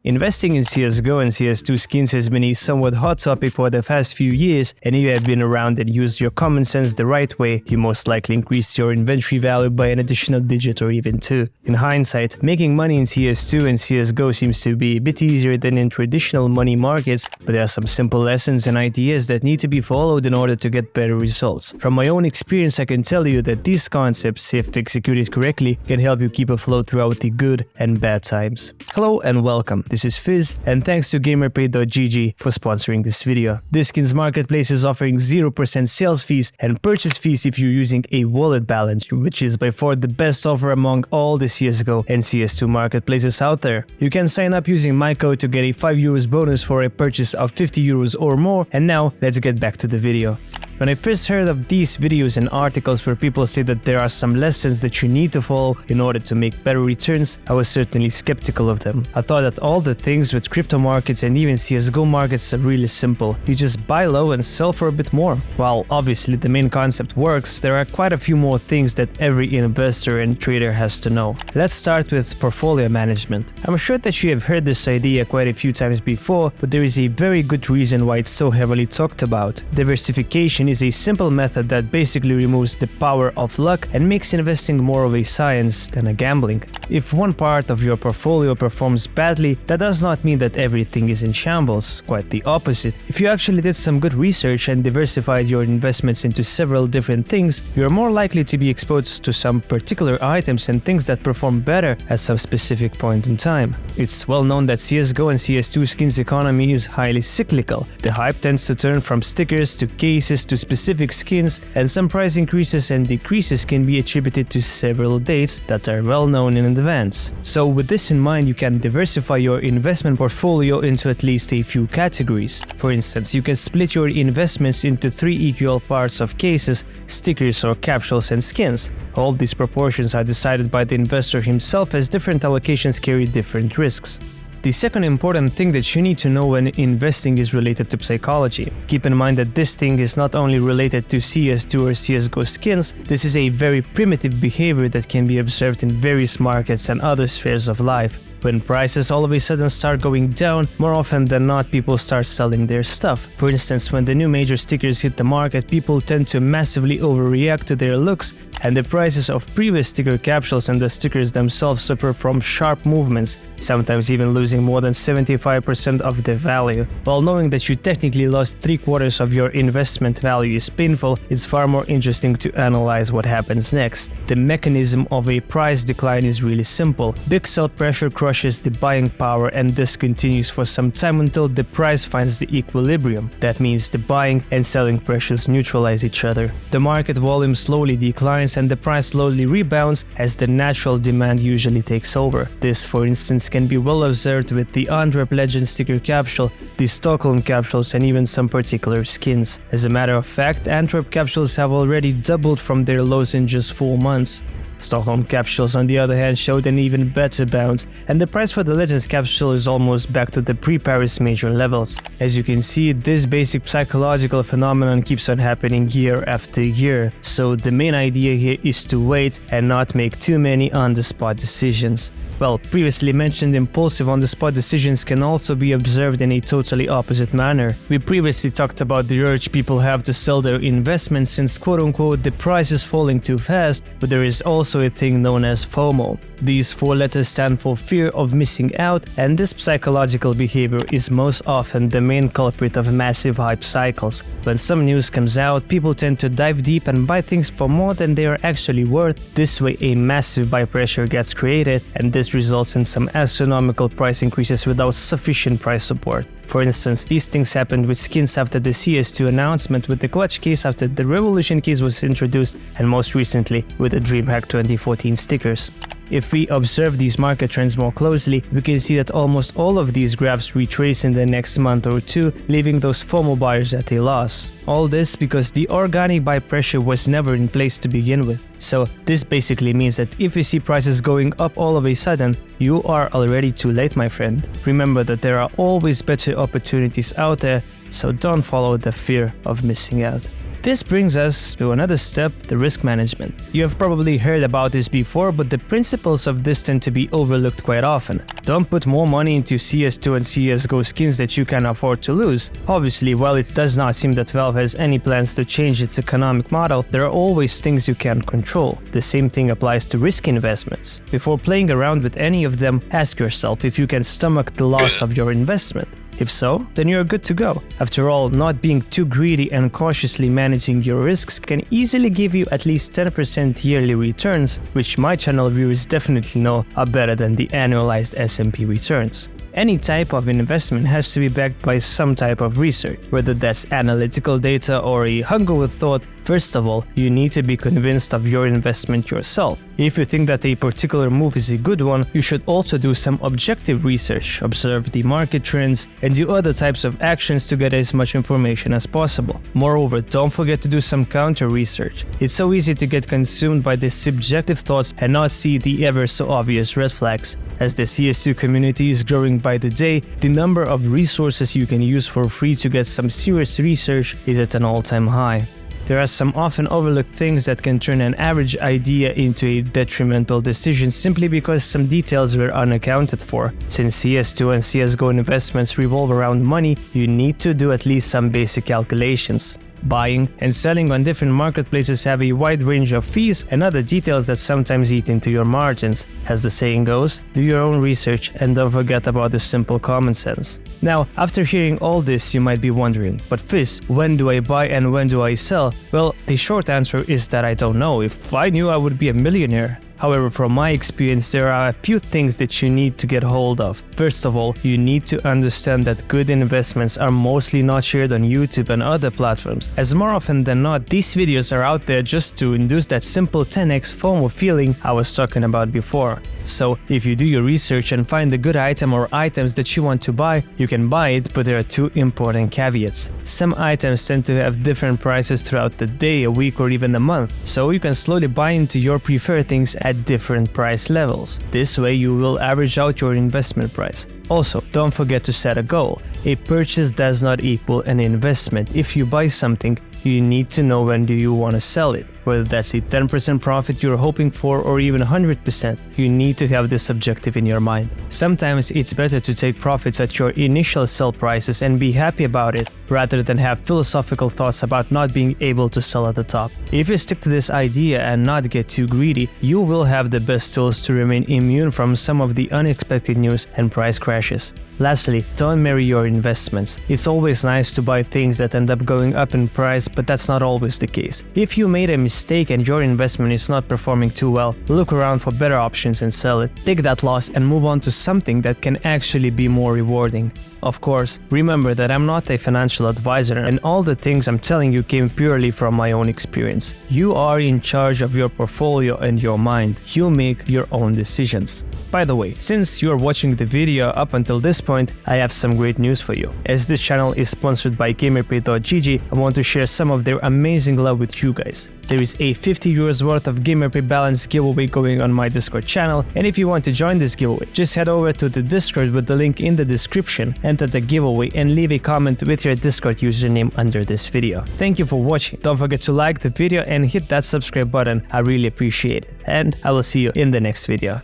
Investing in CSGO and CS2 skins has been a somewhat hot topic for the past few years, and if you have been around and used your common sense the right way, you most likely increase your inventory value by an additional digit or even two. In hindsight, making money in CS2 and CSGO seems to be a bit easier than in traditional money markets, but there are some simple lessons and ideas that need to be followed in order to get better results. From my own experience, I can tell you that these concepts, if executed correctly, can help you keep afloat throughout the good and bad times. Hello and welcome. This is Fizz, and thanks to GamerPay.gg for sponsoring this video. This skins marketplace is offering 0% sales fees and purchase fees if you're using a wallet balance, which is by far the best offer among all the CSGO and CS2 marketplaces out there. You can sign up using my code to get a €5 bonus for a purchase of €50 or more, and now let's get back to the video. When I first heard of these videos and articles where people say that there are some lessons that you need to follow in order to make better returns, I was certainly skeptical of them. I thought that all the things with crypto markets and even CSGO markets are really simple. You just buy low and sell for a bit more. While obviously the main concept works, there are quite a few more things that every investor and trader has to know. Let's start with portfolio management. I'm sure that you have heard this idea quite a few times before, but there is a very good reason why it's so heavily talked about. Diversification is a simple method that basically removes the power of luck and makes investing more of a science than a gambling. If one part of your portfolio performs badly, that does not mean that everything is in shambles, quite the opposite. If you actually did some good research and diversified your investments into several different things, you are more likely to be exposed to some particular items and things that perform better at some specific point in time. It's well known that CSGO and CS2 skins economy is highly cyclical. The hype tends to turn from stickers to cases to specific skins, and some price increases and decreases can be attributed to several dates that are well known in advance. So with this in mind, you can diversify your investment portfolio into at least a few categories. For instance, you can split your investments into 3 equal parts of cases, stickers or capsules and skins. All these proportions are decided by the investor himself, as different allocations carry different risks. The second important thing that you need to know when investing is related to psychology. Keep in mind that this thing is not only related to CS2 or CSGO skins, this is a very primitive behavior that can be observed in various markets and other spheres of life. When prices all of a sudden start going down, more often than not people start selling their stuff. For instance, when the new major stickers hit the market, people tend to massively overreact to their looks, and the prices of previous sticker capsules and the stickers themselves suffer from sharp movements, sometimes even losing more than 75% of their value. While knowing that you technically lost 3/4 of your investment value is painful, it's far more interesting to analyze what happens next. The mechanism of a price decline is really simple. Big sell pressure crushes the buying power, and this continues for some time until the price finds the equilibrium. That means the buying and selling pressures neutralize each other. The market volume slowly declines and the price slowly rebounds as the natural demand usually takes over. This, for instance, can be well observed with the Antwerp Legend sticker capsule, the Stockholm capsules and even some particular skins. As a matter of fact, Antwerp capsules have already doubled from their lows in just 4 months. Stockholm capsules, on the other hand, showed an even better bounce, and the price for the Legends capsule is almost back to the pre-Paris major levels. As you can see, this basic psychological phenomenon keeps on happening year after year, so the main idea here is to wait and not make too many on-the-spot decisions. Well, previously mentioned impulsive on-the-spot decisions can also be observed in a totally opposite manner. We previously talked about the urge people have to sell their investments since quote-unquote the price is falling too fast, but there is also a thing known as FOMO. These 4 letters stand for fear of missing out, and this psychological behavior is most often the main culprit of massive hype cycles. When some news comes out, people tend to dive deep and buy things for more than they are actually worth. This way a massive buy pressure gets created, and this results in some astronomical price increases without sufficient price support. For instance, these things happened with skins after the CS2 announcement, with the Clutch case after the Revolution case was introduced, and most recently with the DreamHack 2014 stickers. If we observe these market trends more closely, we can see that almost all of these graphs retrace in the next month or two, leaving those FOMO buyers at a loss. All this because the organic buy pressure was never in place to begin with. So this basically means that if you see prices going up all of a sudden, you are already too late, my friend. Remember that there are always better opportunities out there, so don't follow the fear of missing out. This brings us to another step, the risk management. You have probably heard about this before, but the principles of this tend to be overlooked quite often. Don't put more money into CS2 and CSGO skins that you can afford to lose. Obviously, while it does not seem that Valve has any plans to change its economic model, there are always things you can't control. The same thing applies to risk investments. Before playing around with any of them, ask yourself if you can stomach the loss of your investment. If so, then you're good to go. After all, not being too greedy and cautiously managing your risks can easily give you at least 10% yearly returns, which my channel viewers definitely know are better than the annualized S&P returns. Any type of investment has to be backed by some type of research, whether that's analytical data or a hunger with thought. First of all, you need to be convinced of your investment yourself. If you think that a particular move is a good one, you should also do some objective research, observe the market trends, and do other types of actions to get as much information as possible. Moreover, don't forget to do some counter research. It's so easy to get consumed by these subjective thoughts and not see the ever so obvious red flags. As the CS2 community is growing by the day, the number of resources you can use for free to get some serious research is at an all-time high. There are some often overlooked things that can turn an average idea into a detrimental decision simply because some details were unaccounted for. Since CS2 and CSGO investments revolve around money, you need to do at least some basic calculations. Buying and selling on different marketplaces have a wide range of fees and other details that sometimes eat into your margins. As the saying goes, do your own research and don't forget about the simple common sense. Now, after hearing all this, you might be wondering, but Fizz, when do I buy and when do I sell? Well, the short answer is that I don't know. If I knew, I would be a millionaire. However, from my experience, there are a few things that you need to get hold of. First of all, you need to understand that good investments are mostly not shared on YouTube and other platforms, as more often than not, these videos are out there just to induce that simple 10x FOMO feeling I was talking about before. So, if you do your research and find a good item or items that you want to buy, you can buy it, but there are two important caveats. Some items tend to have different prices throughout the day, a week, or even a month, so you can slowly buy into your preferred things at different price levels. This way you will average out your investment price. Also, don't forget to set a goal. A purchase does not equal an investment. If you buy something, you need to know when do you want to sell it. Whether that's a 10% profit you're hoping for or even 100%, you need to have this objective in your mind. Sometimes it's better to take profits at your initial sell prices and be happy about it, rather than have philosophical thoughts about not being able to sell at the top. If you stick to this idea and not get too greedy, you will have the best tools to remain immune from some of the unexpected news and price crashes. Lastly, don't marry your investments. It's always nice to buy things that end up going up in price, but that's not always the case. If you made a mistake and your investment is not performing too well, look around for better options and sell it. Take that loss and move on to something that can actually be more rewarding. Of course, remember that I'm not a financial advisor and all the things I'm telling you came purely from my own experience. You are in charge of your portfolio and your mind. You make your own decisions. By the way, since you're watching the video up until this point, I have some great news for you. As this channel is sponsored by GamerPay.gg, I want to share some of their amazing love with you guys. There is a 50 euros worth of GamerPay balance giveaway going on my Discord channel, and if you want to join this giveaway, just head over to the Discord with the link in the description, enter the giveaway and leave a comment with your Discord username under this video. Thank you for watching. Don't forget to like the video and hit that subscribe button. I really appreciate it, and I will see you in the next video.